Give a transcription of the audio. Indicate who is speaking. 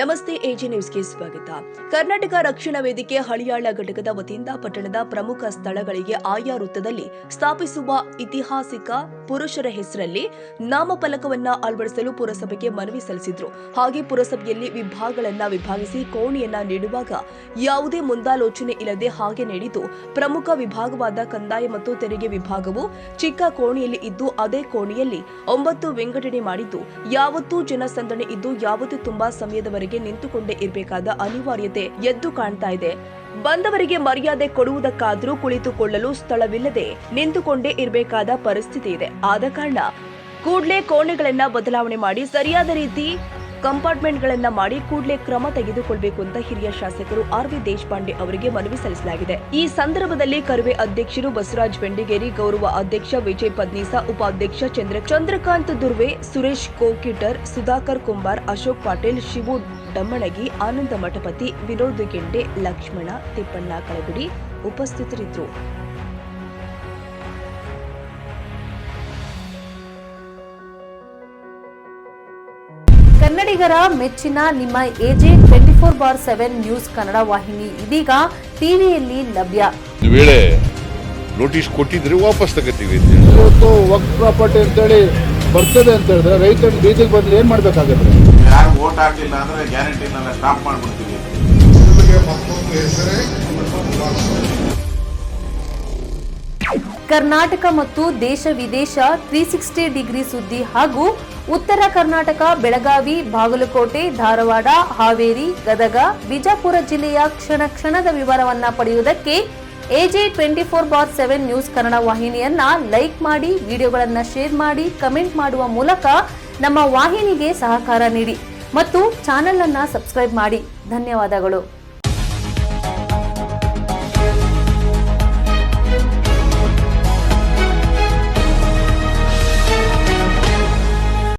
Speaker 1: ನಮಸ್ತೆ ಎಜೆ ನ್ಯೂಸ್ಗೆ ಸ್ವಾಗತ. ಕರ್ನಾಟಕ ರಕ್ಷಣಾ ವೇದಿಕೆ ಹಳಿಯಾಳ ಘಟಕದ ವತಿಯಿಂದ ಪಟ್ಟಣದ ಪ್ರಮುಖ ಸ್ಥಳಗಳಿಗೆ ಆಯಾ ವೃತ್ತದಲ್ಲಿ ಸ್ಥಾಪಿಸುವ ಐತಿಹಾಸಿಕ ಪುರುಷರ ಹೆಸರಲ್ಲಿ ನಾಮಫಲಕವನ್ನ ಅಳವಡಿಸಲು ಪುರಸಭೆಗೆ ಮನವಿ ಸಲ್ಲಿಸಿದ್ರು. ಹಾಗೆ ಪುರಸಭೆಯಲ್ಲಿ ವಿಭಾಗಗಳನ್ನ ವಿಭಾಗಿಸಿ ಕೋಣೆಯನ್ನ ನೀಡುವಾಗ ಯಾವುದೇ ಮುಂದಾಲೋಚನೆ ಇಲ್ಲದೆ ಹಾಗೆ ನೀಡಿದ್ದು, ಪ್ರಮುಖ ವಿಭಾಗವಾದ ಕಂದಾಯ ಮತ್ತು ತೆರಿಗೆ ವಿಭಾಗವು ಚಿಕ್ಕ ಕೋಣೆಯಲ್ಲಿ ಇದ್ದು ಅದೇ ಕೋಣೆಯಲ್ಲಿ 9 ವಿಂಗಡಣೆ ಮಾಡಿದ್ದು, ಯಾವತ್ತೂ ಜನಸಂದಣಿ ಇದ್ದು ಯಾವತ್ತೂ ತುಂಬಾ ಸಮಯದವರೆಗೆ ನಿಂತುಕೊಂಡೇ ಇರಬೇಕಾದ ಅನಿವಾರ್ಯತೆ ಎದ್ದು ಕಾಣ್ತಾ ಇದೆ. ಬಂದವರಿಗೆ ಮರ್ಯಾದೆ ಕೊಡುವುದಕ್ಕಾದರೂ ಕುಳಿತುಕೊಳ್ಳಲು ಸ್ಥಳವಿಲ್ಲದೆ ನಿಂತುಕೊಂಡೇ ಇರಬೇಕಾದ ಪರಿಸ್ಥಿತಿ ಇದೆ. ಆದ ಕಾರಣ ಕೂಡಲೇ ಕೋಣೆಗಳನ್ನ ಬದಲಾವಣೆ ಮಾಡಿ ಸರಿಯಾದ ರೀತಿ ಕಂಪಾರ್ಟ್ಮೆಂಟ್ಗಳನ್ನ ಮಾಡಿ ಕೂಡಲೇ ಕ್ರಮ ತೆಗೆದುಕೊಳ್ಳಬೇಕು ಅಂತ ಹಿರಿಯ ಶಾಸಕರು ಆರ್.ವಿ. ದೇಶಪಾಂಡೆ ಅವರಿಗೆ ಮನವಿ ಸಲ್ಲಿಸಲಾಗಿದೆ. ಈ ಸಂದರ್ಭದಲ್ಲಿ ಕರವೇ ಅಧ್ಯಕ್ಷರು ಬಸವರಾಜ್ ಬೆಂಡಿಗೇರಿ, ಗೌರವ ಅಧ್ಯಕ್ಷ ವಿಜಯ್ ಪದ್ನೀಸ, ಉಪಾಧ್ಯಕ್ಷ ಚಂದ್ರಕಾಂತ್ ದುರ್ವೆ, ಸುರೇಶ್ ಕೋಕಿಟರ್, ಸುಧಾಕರ್ ಕುಂಬಾರ್, ಅಶೋಕ್ ಪಾಟೀಲ್, ಶಿವು ಡಮ್ಮಣಗಿ, ಆನಂದ ಮಠಪತಿ, ವಿನೋದ್ ಗೆಂಡೆ, ಲಕ್ಷ್ಮಣ, ತಿಪ್ಪಣ್ಣ ಕಳಗುಡಿ ಉಪಸ್ಥಿತರಿದ್ದರು.
Speaker 2: ಕನ್ನಡಿಗರ ಮೆಚ್ಚಿನ ನಿಮ್ಮ ಎಜೆ 24/7 ನ್ಯೂಸ್ ಕನ್ನಡ ವಾಹಿನಿ ಇದೀಗ ಟಿವಿಯಲ್ಲಿ ಲಭ್ಯ.
Speaker 3: ವೇಳೆ ನೋಟಿಸ್ ಕೊಟ್ಟಿದ್ರೆ ವಾಪಸ್ ತಗೋತೀವಿ.
Speaker 4: ಇವತ್ತು ವಕ್ಫ್ ಪ್ರಾಪರ್ಟಿ ಅಂತೇಳಿ ಬರ್ತದೆ ಅಂತ ಹೇಳಿದ್ರೆ ರೈತರ ಬೀದಿಗೆ ಬಂದ್ರೆ ಏನ್ ಮಾಡ್ಬೇಕಾಗುತ್ತೆ?
Speaker 5: ಯಾರು ವೋಟ್ ಹಾಕಲಿಲ್ಲ ಅಂದ್ರೆ ಗ್ಯಾರಂಟಿನೆಲ್ಲ ಸ್ಟಾಪ್ ಮಾಡ್ಬಿಡ್ತೀವಿ.
Speaker 2: ಕರ್ನಾಟಕ ಮತ್ತು ದೇಶ ವಿದೇಶ 360 ಡಿಗ್ರಿ ಸುದ್ದಿ ಹಾಗೂ ಉತ್ತರ ಕರ್ನಾಟಕ, ಬೆಳಗಾವಿ, ಬಾಗಲಕೋಟೆ, ಧಾರವಾಡ, ಹಾವೇರಿ, ಗದಗ, ಬಿಜಾಪುರ ಜಿಲ್ಲೆಯ ಕ್ಷಣ ಕ್ಷಣದ ವಿವರವನ್ನ ಪಡೆಯುವುದಕ್ಕೆ ಎಜೆ 24/7 ನ್ಯೂಸ್ ಕನ್ನಡ ವಾಹಿನಿಯನ್ನ ಲೈಕ್ ಮಾಡಿ, ವಿಡಿಯೋಗಳನ್ನ ಶೇರ್ ಮಾಡಿ, ಕಮೆಂಟ್ ಮಾಡುವ ಮೂಲಕ ನಮ್ಮ ವಾಹಿನಿಗೆ ಸಹಕಾರ ನೀಡಿ ಮತ್ತು ಚಾನೆಲ್ ಅನ್ನ ಸಬ್ಸ್ಕ್ರೈಬ್ ಮಾಡಿ. ಧನ್ಯವಾದಗಳು.